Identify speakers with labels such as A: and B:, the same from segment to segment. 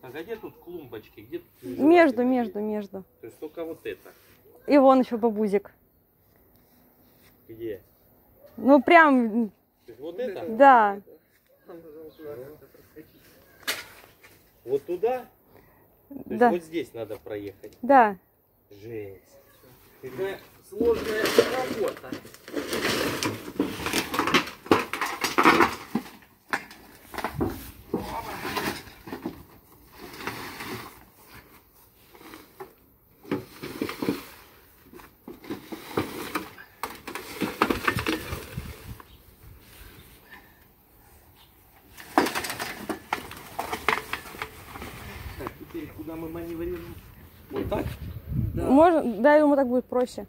A: А где тут клумбочки? Где тут
B: Между.
A: То есть только вот это.
B: И вон еще бабузик.
A: Где?
B: Ну прям.
A: То есть вот это?
B: Да.
A: Вот туда? То есть
B: Да.
A: вот здесь надо проехать.
B: Да.
A: Жесть. Какая сложная работа. Так, теперь куда мы маневрируем? Вот так?
B: Да. Можно, да, ему так будет проще.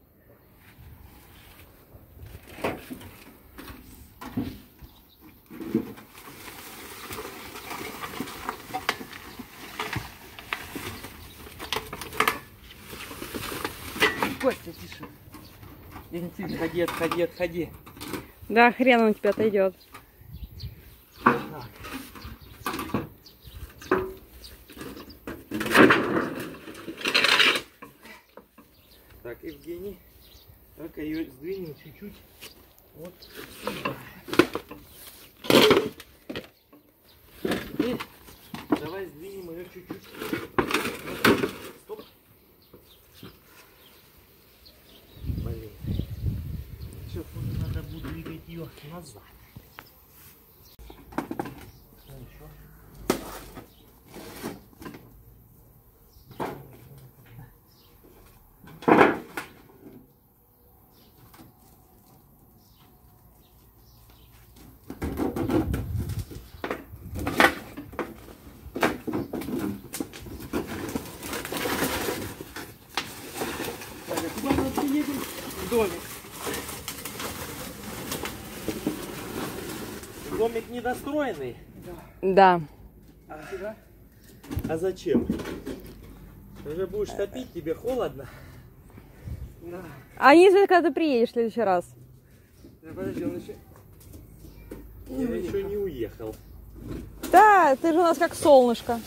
A: Костя, тише. Отходи.
B: Да, хрен он тебе отойдет.
A: Так, Евгений. Так, ее сдвинем чуть-чуть. Вот сюда. Теперь давай сдвинем ее чуть-чуть. Стоп. Блин. Сейчас уже надо будет двигать ее назад. Что еще? Куда мы приедем? В домик. Домик недостроенный?
B: Да.
A: А зачем? Ты уже будешь топить, тебе холодно?
B: Да. А неизвестно, когда ты приедешь в следующий раз.
A: Да, подожди, он еще... Я еще не уехал.
B: Да, ты же у нас как солнышко.